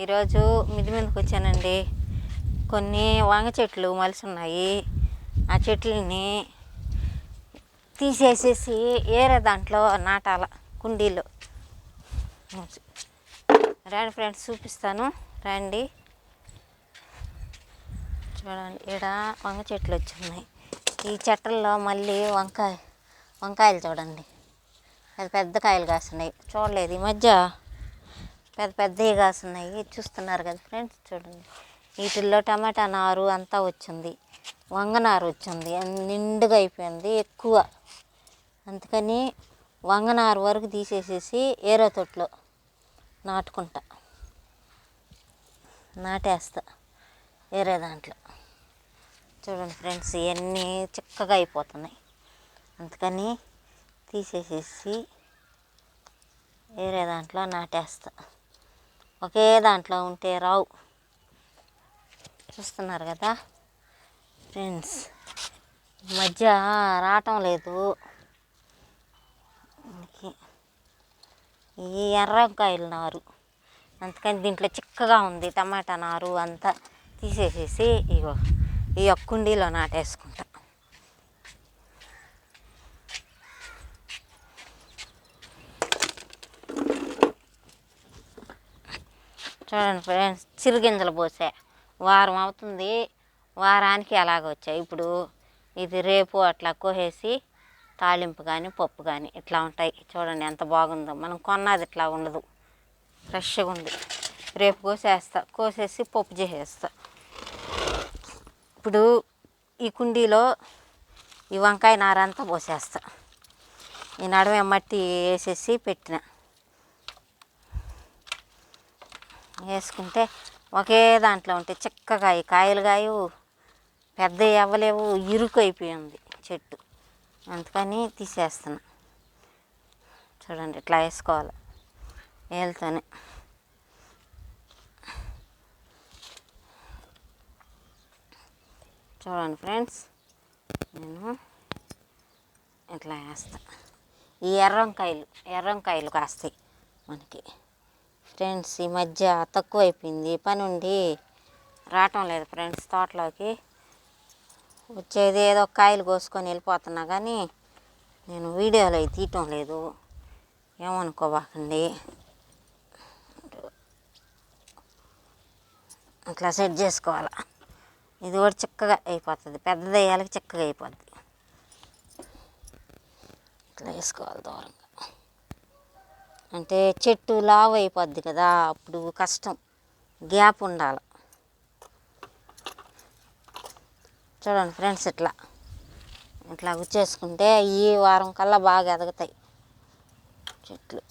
ఈరోజు మిద్ది మీదకి వచ్చానండి. కొన్ని వంగ చెట్లు మలిసి ఉన్నాయి. ఆ చెట్లని తీసేసేసి ఏరే దాంట్లో నాటాల కుండీలో. రండి ఫ్రెండ్స్, చూపిస్తాను రండి. చూడండి, ఇక్కడ వంగ చెట్లు వచ్చున్నాయి. ఈ చెట్లలో మళ్ళీ వంకాయలు చూడండి, పెద్ద పెద్ద కాయలు కాస్తున్నాయి. చూడలేదు ఈ మధ్య పెద్ద పెద్దవి కాస్తున్నాయి, చూస్తున్నారు కదా ఫ్రెండ్స్. చూడండి, వీటిల్లో టమాటా నారు అంతా వచ్చింది, వంగ నారు వచ్చింది, నిండుగా అయిపోయింది ఎక్కువ. అందుకని వంగ నారు వరకు తీసేసేసి ఏరే తొట్లో నాటేస్తా వేరే దాంట్లో. చూడండి ఫ్రెండ్స్, ఇవన్నీ చిక్కగా అయిపోతున్నాయి. అందుకని తీసేసేసి వేరే దాంట్లో నాటేస్తా. ఒకే దాంట్లో ఉంటే రావు, చూస్తున్నారు కదా ఫ్రెండ్స్. ఈ మధ్య రావటం లేదు. ఈ ఎర్రకాయల నారు, అందుకని దీంట్లో చిక్కగా ఉంది. టమాటా నారు అంతా తీసేసేసి ఇగో ఈ కుండీలో నాటేసుకుంటా. చూడండి ఫ్రెండ్స్, చిరుగింజలు పోసా, వారం అవుతుంది. వారానికి అలాగ వచ్చాయి. ఇప్పుడు ఇది రేపు అట్లా కోసేసి తాలింపు కానీ పప్పు కానీ ఇట్లా ఉంటాయి. చూడండి ఎంత బాగుందో. మనం కొన్నది ఇట్లా ఉండదు, ఫ్రెష్గా ఉంది. రేపు కోసేసి పప్పు చేసేస్తా. ఇప్పుడు ఈ కుండీలో ఈ వంకాయ నారంతా పోసేస్తా. ఈ నడమే మట్టి వేసేసి పెట్టిన, వేసుకుంటే ఒకే దాంట్లో ఉంటే చిక్కగా ఈ కాయలు కాయవు, పెద్దవి అవ్వలేవు, ఇరుకు అయిపోయింది చెట్టు. అందుకని తీసేస్తున్నా. చూడండి, ఇట్లా వేసుకోవాలి వేలుతోనే. చూడండి ఫ్రెండ్స్, నేను ఇట్లా వేస్తా. ఈ ఎర్రంకాయలు కాస్తాయి మనకి ఫ్రెండ్స్. ఈ మధ్య తక్కువ అయిపోయింది, పని ఉండి రావటం లేదు ఫ్రెండ్స్. తోటలోకి వచ్చేది ఏదో కాయలు కోసుకొని వెళ్ళిపోతున్నా, కానీ నేను వీడియోలో అవి తీయటం లేదు, ఏమనుకోబాకండి. అట్లా సెట్ చేసుకోవాలి. ఇది కూడా చిక్కగా అయిపోతుంది, పెద్దది వేయాలకి చిక్కగా అయిపోద్ది. ఇట్లా వేసుకోవాలి దూరంగా, అంటే చెట్టు లావు అయిపోద్ది కదా, అప్పుడు కష్టం, గ్యాప్ ఉండాలి. చూడండి ఫ్రెండ్స్, ఇట్లా గుచ్చేసుకుంటే ఈ వారం కల్లా బాగా ఎదుగుతాయి చెట్లు.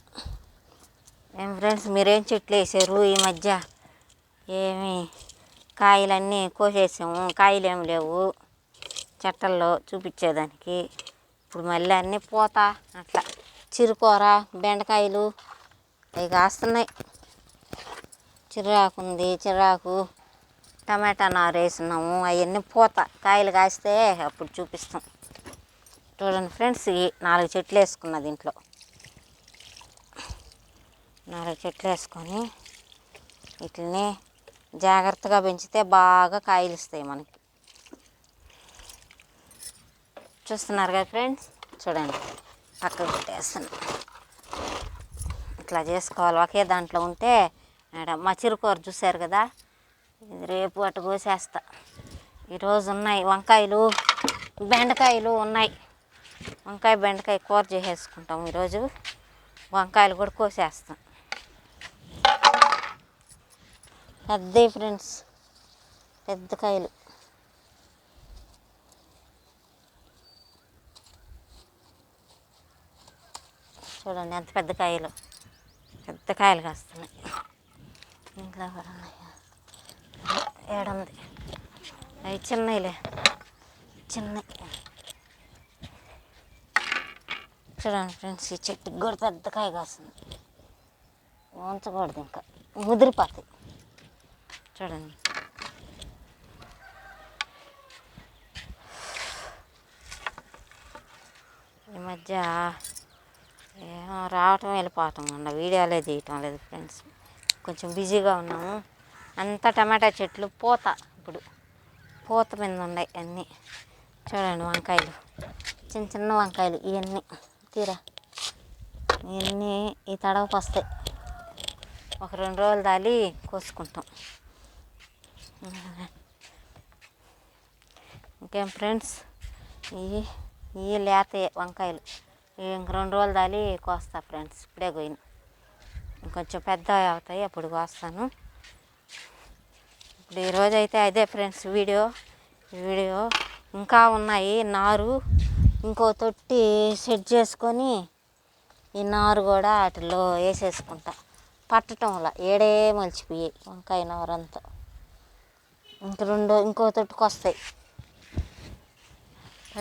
ఏం ఫ్రెండ్స్, మీరేం చెట్లు వేసారు ఈ మధ్య? ఏమి కాయలన్నీ కోసేసాము, కాయలు ఏమి లేవు చెట్టల్లో చూపించేదానికి. ఇప్పుడు మళ్ళీ అన్నీ పూత, అట్లా చిరుకూర, బెండకాయలు అవి కాస్తున్నాయి. చిరాకు ఉంది, చిరాకు టమాటా నారు వేసినాము, అవన్నీ పూత కాయలు కాస్తే అప్పుడు చూపిస్తాం. చూడండి ఫ్రెండ్స్, ఈ 4 చెట్లు వేసుకున్న దీంట్లో. 4 చెట్లు వేసుకొని వీటిని జాగ్రత్తగా పెంచితే బాగా కాయలు ఇస్తాయి మనకి. చూస్తున్నారు కదా ఫ్రెండ్స్, చూడండి పక్కకు పెట్టేస్తాను. ఇట్లా చేసుకోవాలి. ఒకే దాంట్లో ఉంటే మా చిరుకూర చూశారు కదా, ఇది రేపు అటు కోసేస్తా. ఈరోజు ఉన్నాయి వంకాయలు, బెండకాయలు ఉన్నాయి. వంకాయ బెండకాయ కూర చేసేసుకుంటాం ఈరోజు. వంకాయలు కూడా కోసేస్తాం. పెద్దవి ఫ్రెండ్స్, పెద్ద కాయలు. చూడండి ఎంత పెద్ద కాయలు కాస్తున్నాయి. ఇంట్లో కూడా ఉన్నాయి, ఏడుంది. అవి చిన్నవి. చూడండి ఫ్రెండ్స్, ఈ చెట్టుకి కూడా పెద్ద కాయ కాస్తుంది. ఉంచకూడదు, ఇంకా ముదిరిపోతాయి. చూడండి, ఈ మధ్య రావటం వెళ్ళిపోవటం వీడియోలే తీయటం లేదు ఫ్రెండ్స్. కొంచెం బిజీగా ఉన్నాము. అంతా టమాటా చెట్లు పూత, ఇప్పుడు పూత మీద ఉన్నాయి అన్నీ. చూడండి వంకాయలు, చిన్న చిన్న వంకాయలు ఇవన్నీ తీరా, ఇవన్నీ ఈ తడవకు వస్తాయి. ఒక 2 రోజులు దాలి కోసుకుంటాం. ఇంకేం ఫ్రెండ్స్, ఇవి లేత వంకాయలు, ఇంక 2 రోజులు దాలి కోస్తా ఫ్రెండ్స్. ఇప్పుడే పోయిన, ఇంకొంచెం పెద్ద అవుతాయి అప్పుడు కోస్తాను. ఇప్పుడు ఈరోజు అయితే అదే ఫ్రెండ్స్ వీడియో ఇంకా ఉన్నాయి. నారు ఇంకో తొట్టి సెట్ చేసుకొని ఈ నారు కూడా వాటిలో వేసేసుకుంటా. పట్టడంలా ఏడే మలిచిపోయాయి వంకాయ నారంతా. ఇంకో తొట్టుకు వస్తాయి.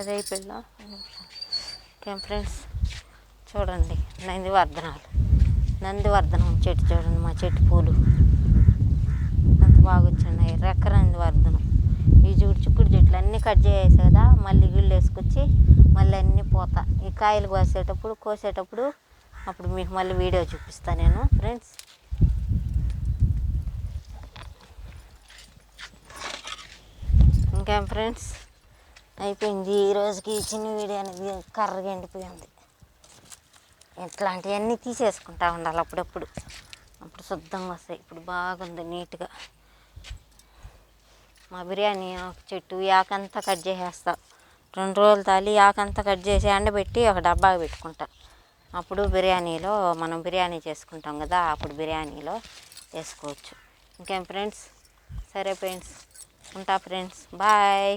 అదే పిల్ల. ఓకే ఫ్రెండ్స్, చూడండి నందివర్ధనం చెట్టు చూడండి. మా చెట్టు పూలు ఎంత బాగా వచ్చినాయి. రెక్క నందివర్ధనం. ఈ చిక్కుడు చెట్లు అన్నీ కట్ చేసేసి కదా మళ్ళీ గిళ్ళు వేసుకొచ్చి మళ్ళీ అన్నీ పోతా. ఈ కాయలు కోసేటప్పుడు అప్పుడు మీకు మళ్ళీ వీడియో చూపిస్తాను నేను ఫ్రెండ్స్. ఇంకేం ఫ్రెండ్స్, అయిపోయింది ఈరోజుకి చిన్న వీడియో అనేది. కర్రగా ఎండిపోయింది. ఇట్లాంటివన్నీ తీసేసుకుంటా ఉండాలి అప్పుడప్పుడు, అప్పుడు శుద్ధంగా వస్తాయి. ఇప్పుడు బాగుంది నీట్గా. మా బిర్యానీ ఆకు చెట్టు ఈ ఆకంతా కట్ చేసేస్తా. 2 రోజులు తాలి ఆకంతా కట్ చేసి ఎండబెట్టి ఒక డబ్బాకి పెట్టుకుంటా. అప్పుడు బిర్యానీలో మనం బిర్యానీ చేసుకుంటాం కదా, అప్పుడు బిర్యానీలో వేసుకోవచ్చు. ఇంకేం ఫ్రెండ్స్, సరే ఫ్రెండ్స్, ఉంటా ఫ్రెండ్స్, బాయ్.